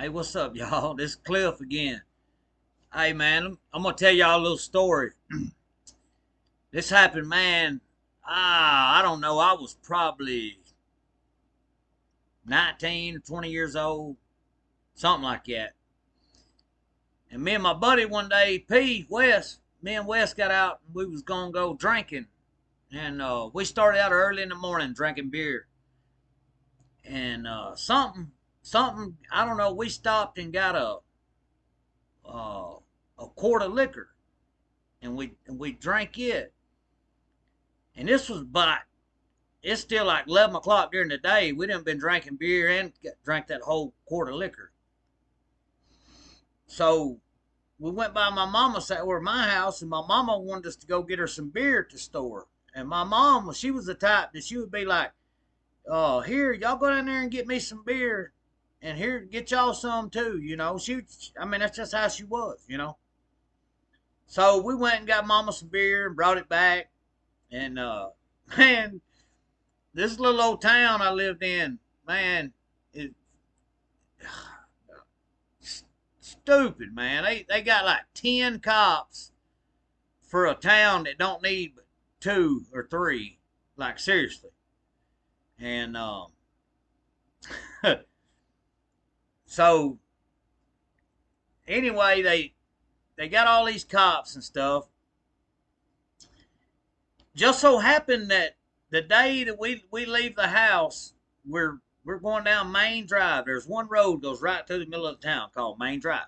Hey, what's up, y'all? This is Cliff again. Hey, man, I'm gonna tell y'all a little story. This happened, man. I don't know. I was probably 19 or 20 years old, something like that. And me and my buddy one day, me and Wes got out and we was gonna go drinking. And we started out early in the morning drinking beer. And something, I don't know. We stopped and got uh, a quart of liquor, and we drank it. And this was but it's still like 11 o'clock during the day. We done been drinking beer and drank that whole quart of liquor. So we went by my mama's or my house, and my mama wanted us to go get her some beer at the store. And my mom, she was the type that she would be like, "Oh, here, y'all go down there and get me some beer, and here, get y'all some too." I mean, that's just how she was. So we went and got mama some beer and brought it back. And man, this little old town I lived in, man, it stupid, man. They got like 10 cops for a town that don't need but two or three. Like seriously. And so anyway, they got all these cops and stuff. Just so happened that the day that we leave the house, we're going down Main Drive. There's one road goes right through the middle of the town called Main Drive.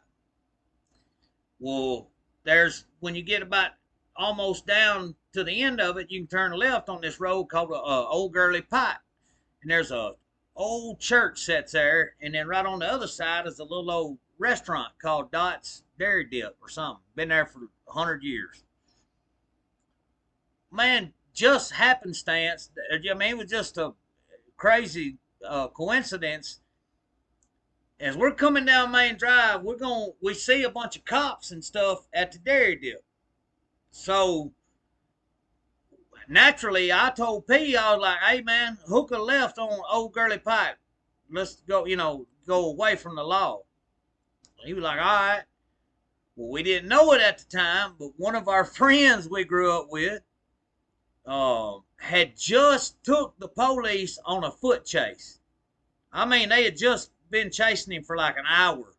Well, there's when you get about almost down to the end of it, you can turn left on this road called Old Gurley Pike, and there's a old church sits there, and then right on the other side is a little old restaurant called Dot's Dairy Dip or something. Been there for 100 years. Man, just happenstance. I mean, it was just a crazy coincidence. As we're coming down Main Drive, we see a bunch of cops and stuff at the dairy dip. So naturally, I told P, I was like, "Hey man, hook a left on Old Gurley Pike. Let's go, go away from the law." He was like, "All right." Well, we didn't know it at the time, but one of our friends we grew up with had just took the police on a foot chase. I mean, they had just been chasing him for like an hour,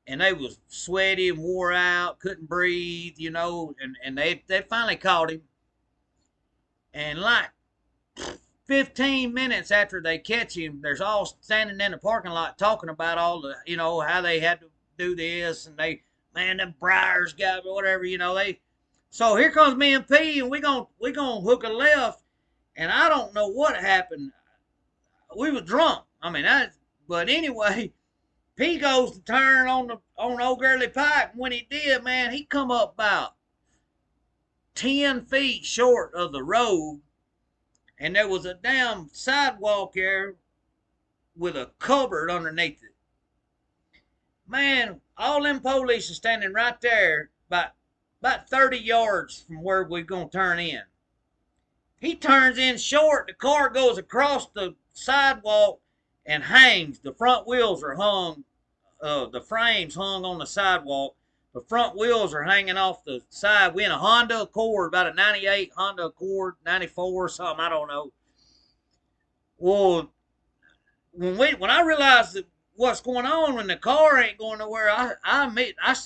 and they was sweaty and wore out, couldn't breathe, and they finally caught him. And like 15 minutes after they catch him, there's all standing in the parking lot talking about all the, how they had to do this, and man, them briars got whatever, they. So here comes me and P, and we gonna hook a left, and I don't know what happened. We was drunk. I mean, but anyway, P goes to turn on Old Gurley Pike, and when he did, man, he come up about 10 feet short of the road, and there was a damn sidewalk there with a cupboard underneath it. Man, all them police are standing right there, about 30 yards from where we're going to turn in. He turns in short. The car goes across the sidewalk and hangs. The front wheels are hung. The frames hung on the sidewalk. The front wheels are hanging off the side. We in a Honda Accord, about a 98 Honda Accord, 94 or something, I don't know. Well, when I realized that what's going on when the car ain't going nowhere,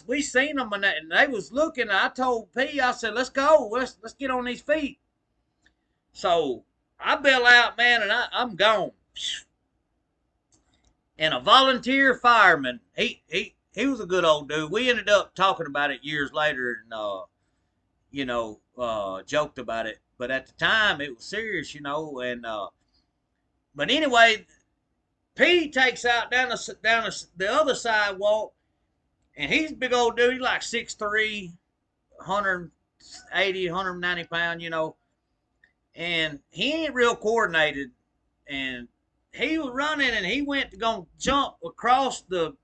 we seen them, and they was looking. I told P, I said, "Let's go. Let's get on these feet." So I bail out, man, and I'm gone. And a volunteer fireman, he was a good old dude. We ended up talking about it years later, and joked about it. But at the time, it was serious, And but anyway, P takes out down the other sidewalk, and he's a big old dude. He's like 6'3", 180, 190 pounds, and he ain't real coordinated. And he was running, and he went to go jump across the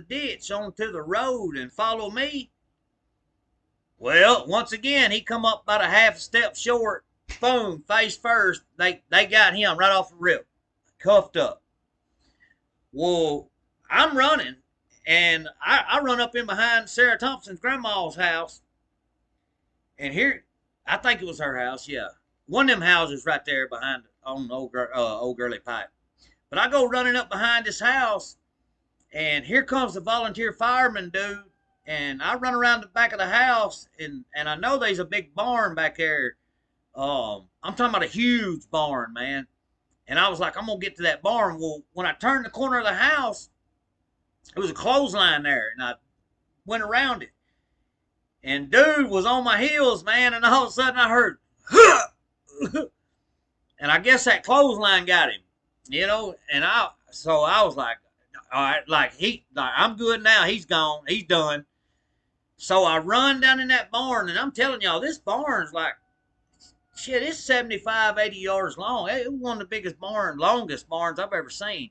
ditch onto the road and follow me. Well, once again, he come up about a half a step short. Boom, face first. They got him right off the rip, cuffed up. Well, I'm running, and I run up in behind Sarah Thompson's grandma's house, and here, I think it was her house, yeah. One of them houses right there behind on old Girly Pike. But I go running up behind this house, and here comes the volunteer fireman dude, and I run around the back of the house, and I know there's a big barn back there. I'm talking about a huge barn, man. And I was like, I'm gonna get to that barn. Well, when I turned the corner of the house, it was a clothesline there, and I went around it. And dude was on my heels, man, and all of a sudden I heard, and I guess that clothesline got him, And I was like, all right, I'm good now. He's gone. He's done. So I run down in that barn, and I'm telling y'all, this barn's like, shit, it's 75, 80 yards long. It was one of the longest barns I've ever seen.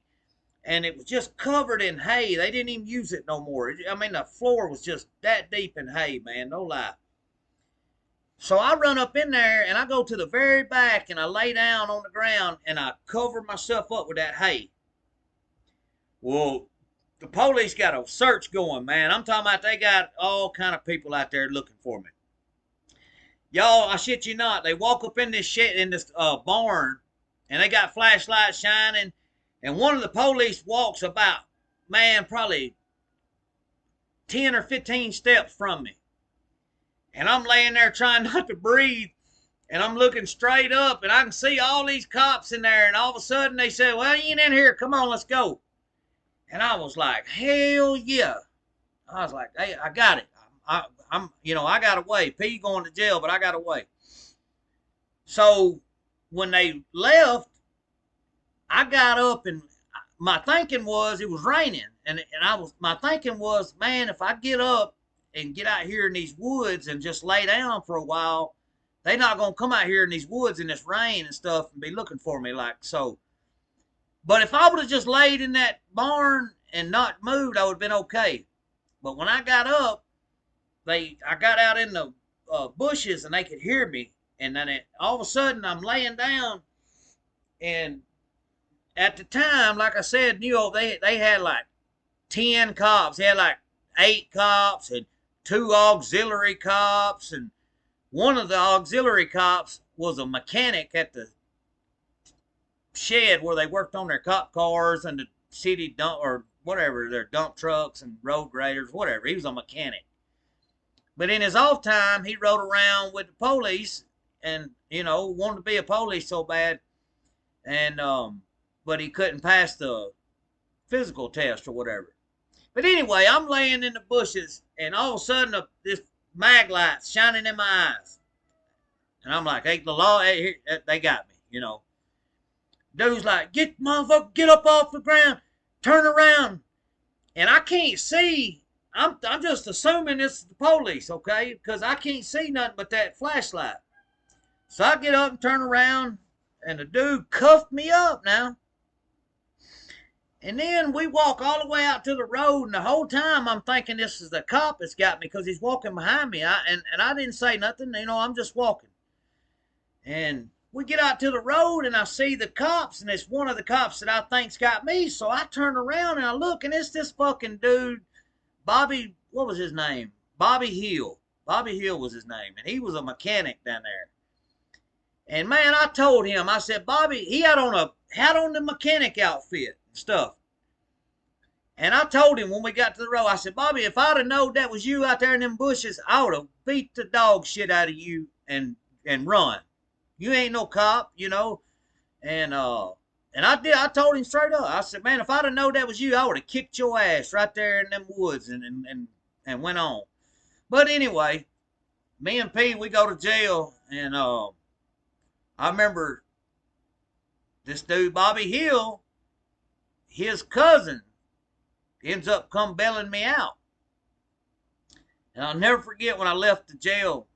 And it was just covered in hay. They didn't even use it no more. I mean, the floor was just that deep in hay, man. No lie. So I run up in there, and I go to the very back, and I lay down on the ground, and I cover myself up with that hay. Well, the police got a search going, man. I'm talking about they got all kind of people out there looking for me. Y'all, I shit you not. They walk up in this barn, and they got flashlights shining, and one of the police walks about, man, probably 10 or 15 steps from me. And I'm laying there trying not to breathe, and I'm looking straight up, and I can see all these cops in there, and all of a sudden they said, well, you ain't in here. Come on, let's go. And I was like, hell yeah. I was like, hey, I got it. I got away. P going to jail, but I got away. So when they left, I got up, and my thinking was it was raining, and my thinking was, man, if I get up and get out here in these woods and just lay down for a while, they not gonna come out here in these woods in this rain and stuff and be looking for me like so. But if I would have just laid in that barn and not moved, I would have been okay. But when I got up, I got out in the bushes, and they could hear me. And then all of a sudden, I'm laying down, and at the time, like I said, they had like 10 cops. They had like 8 cops and 2 auxiliary cops, and one of the auxiliary cops was a mechanic at the shed where they worked on their cop cars and the city dump or whatever, their dump trucks and road graders, whatever. He was a mechanic. But in his off time, he rode around with the police and, wanted to be a police so bad. And, but he couldn't pass the physical test or whatever. But anyway, I'm laying in the bushes, and all of a sudden, this mag light's shining in my eyes. And I'm like, hey, the law, hey, they got me, Dude's like, get up off the ground, turn around. And I can't see. I'm just assuming it's the police, okay? Because I can't see nothing but that flashlight. So I get up and turn around, and the dude cuffed me up now. And then we walk all the way out to the road, and the whole time I'm thinking this is the cop that's got me because he's walking behind me. And I didn't say nothing, I'm just walking. And we get out to the road, and I see the cops, and it's one of the cops that I think's got me. So I turn around, and I look, and it's this fucking dude, Bobby, what was his name? Bobby Hill. Bobby Hill was his name, and he was a mechanic down there. And man, I told him, I said, Bobby, he had on the mechanic outfit and stuff. And I told him when we got to the road, I said, Bobby, if I'd have known that was you out there in them bushes, I would have beat the dog shit out of you and run. You ain't no cop, And I told him straight up. I said, man, if I'd have known that was you, I would have kicked your ass right there in them woods and went on. But anyway, me and P, we go to jail, and I remember this dude, Bobby Hill, his cousin ends up come bailing me out. And I'll never forget when I left the jail,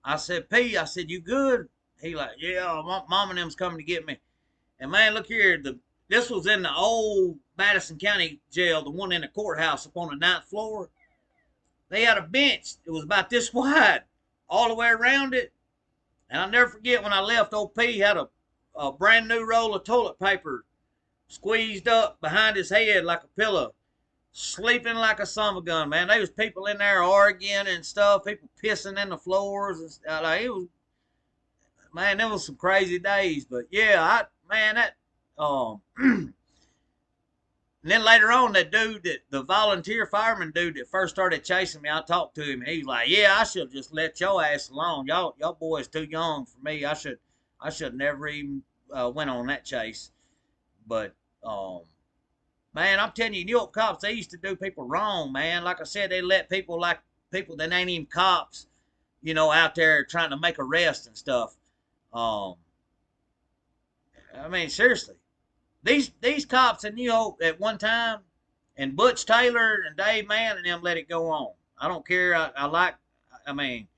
I said, P, I said, you good? He like, yeah, mom and them's coming to get me. And man, look here, this was in the old Madison County jail, the one in the courthouse up on the 9th floor. They had a bench. It was about this wide all the way around it. And I'll never forget when I left, old P had a brand new roll of toilet paper squeezed up behind his head like a pillow. sleeping like a summer gun, man. There was people in there arguing and stuff, people pissing in the floors and stuff. Like, it was, man, there was some crazy days. But yeah, man, that um and then later on, that dude, that the volunteer fireman dude that first started chasing me, I talked to him. And he was like, "Yeah, I should have just let your ass alone. Y'all boys too young for me. I should never even went on that chase." But man, I'm telling you, New York cops, they used to do people wrong, man. Like I said, they let people that ain't even cops, out there trying to make arrests and stuff. Um, I mean, seriously, these cops in New York at one time, and Butch Taylor and Dave Mann and them let it go on. I don't care. I mean,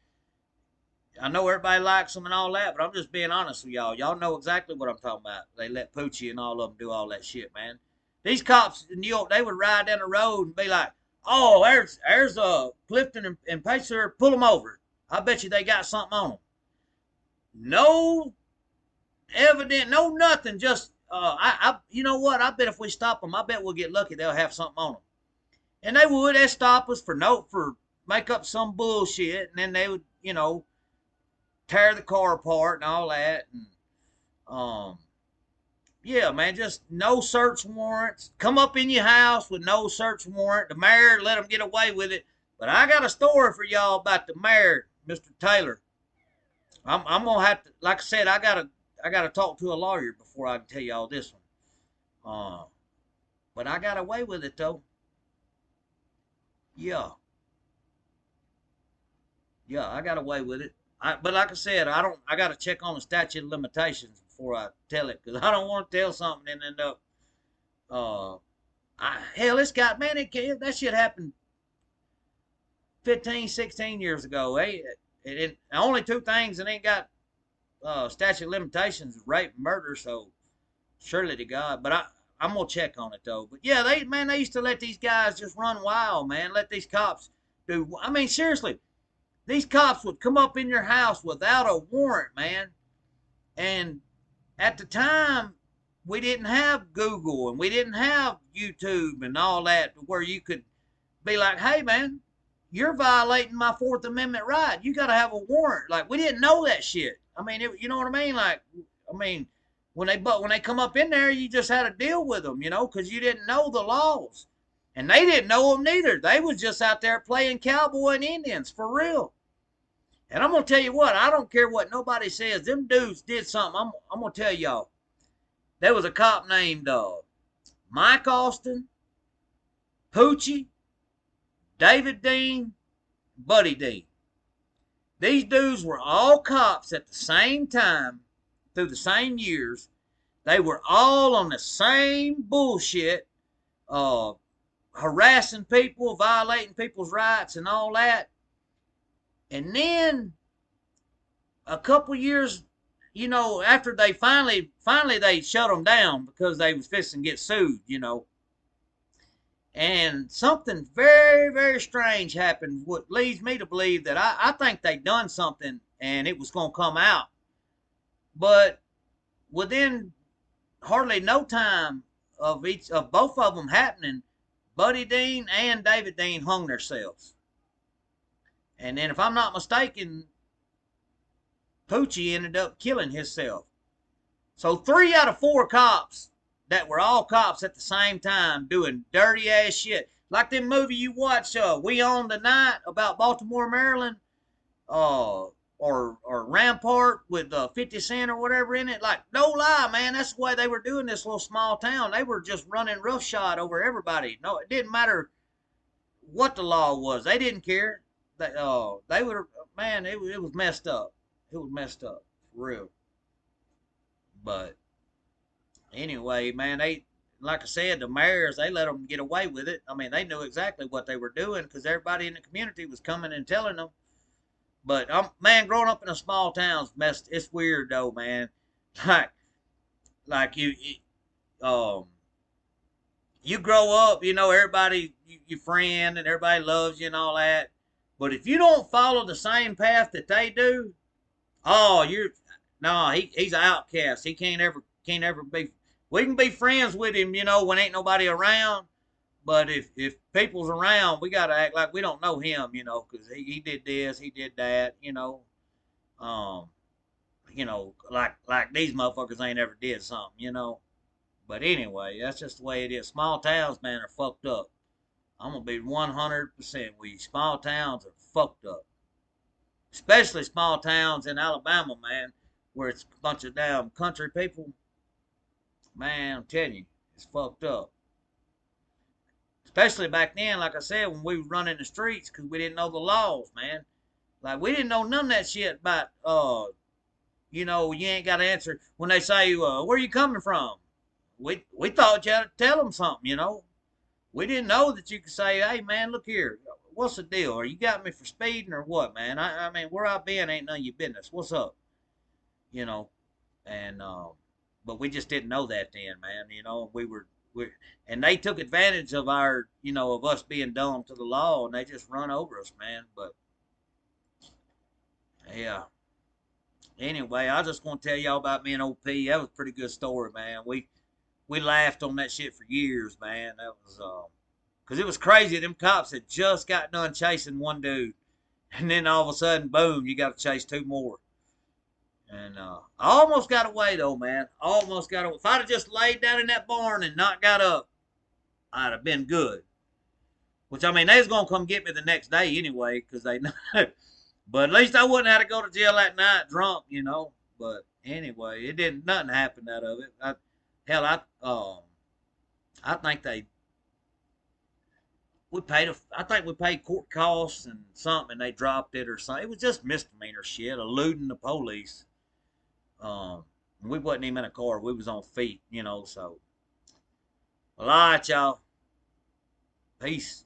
I know everybody likes them and all that, but I'm just being honest with y'all. Y'all know exactly what I'm talking about. They let Poochie and all of them do all that shit, man. These cops in New York, they would ride down the road and be like, "Oh, there's Clifton and Pacer, pull them over. I bet you they got something on them." No evidence, no nothing. Just you know what? I bet if we stop them, I bet we'll get lucky. They'll have something on them, and they would. They'd stop us for make up some bullshit, and then they would, tear the car apart and all that. And yeah, man, just no search warrants. Come up in your house with no search warrant. The mayor let them get away with it. But I got a story for y'all about the mayor, Mr. Taylor. I'm gonna have to, like I said, I gotta talk to a lawyer before I can tell y'all this one. But I got away with it though. Yeah, yeah, I got away with it. But like I said, I don't. I got to check on the statute of limitations before I tell it, because I don't want to tell something and end up. Uh, hell, it's got, man. That shit happened 15, 16 years ago. Hey, only two things that ain't got statute of limitations is rape and murder. So surely to God. But I'm gonna check on it though. But yeah, they used to let these guys just run wild, man. Let these cops do. I mean, seriously, these cops would come up in your house without a warrant, man. And at the time, we didn't have Google and we didn't have YouTube and all that where you could be like, "Hey, man, you're violating my Fourth Amendment right. You got to have a warrant." Like, we didn't know that shit. I mean, you know what I mean? Like, I mean, when they come up in there, you just had to deal with them, because you didn't know the laws, and they didn't know them neither. They was just out there playing cowboy and Indians for real. And I'm gonna tell you what, I don't care what nobody says. Them dudes did something. I'm gonna tell y'all. There was a cop named Mike Austin, Poochie, David Dean, Buddy Dean. These dudes were all cops at the same time through the same years. They were all on the same bullshit, uh, harassing people, violating people's rights, and all that. And then a couple years, after they finally they shut them down because they was fixing to get sued. And something very, very strange happened, what leads me to believe that I think they done something and it was going to come out. But within hardly no time of both of them happening, Buddy Dean and David Dean hung themselves. And then, if I'm not mistaken, Poochie ended up killing himself. So 3 out of 4 cops that were all cops at the same time doing dirty ass shit. Like them movie you watch, We Own the Night, about Baltimore, Maryland, or Rampart with 50 Cent or whatever in it. Like, no lie, man, that's the way they were doing this little small town. They were just running roughshod over everybody. No, it didn't matter what the law was. They didn't care. They would, man, it was messed up. It was messed up, for real. But anyway, man, like I said, the mayors, they let them get away with it. I mean, they knew exactly what they were doing because everybody in the community was coming and telling them. But man, growing up in a small town's messed. It's weird though, man. Like um, you grow up, everybody, your friend, and everybody loves you and all that. But if you don't follow the same path that they do, oh, he's an outcast. He can't ever be. We can be friends with him, when ain't nobody around. But if people's around, we gotta act like we don't know him, you know, because he did this, he did that, um, like these motherfuckers ain't ever did something, you know. But anyway, that's just the way it is. Small towns, man, are fucked up. I'm gonna be 100% with you. Small towns are fucked up, especially small towns in Alabama, man, where it's a bunch of damn country people. Man, I'm telling you, it's fucked up. Especially back then, like I said, when we were running the streets, because we didn't know the laws, man. Like we didn't know none of that shit about you ain't got to answer when they say, where you coming from? We thought you had to tell them something, you know. We didn't know that you could say, hey man, look here, what's the deal? Are you got me for speeding or what, man? I mean, where I been ain't none of your business. What's up? You know, and but we just didn't know that then, man. You know, and they took advantage of of us being dumb to the law, and they just run over us, man. But yeah. Anyway, I just want to tell y'all about me and OP. That was a pretty good story, man. We laughed on that shit for years, man. That was because it was crazy. Them cops had just got done chasing one dude, and then all of a sudden, boom, you got to chase two more. And I almost got away though, man. Almost got away. If I'd have just laid down in that barn and not got up, I'd have been good. Which I mean, they was gonna come get me the next day anyway, because they know. But at least I wouldn't have to go to jail that night drunk, you know. But anyway, it didn't. Nothing happened out of it. Hell, I think I think we paid court costs and something, and they dropped it or something. It was just misdemeanor shit, eluding the police. Um, we wasn't even in a car. We was on feet, you know. So, well, all right, y'all. Peace.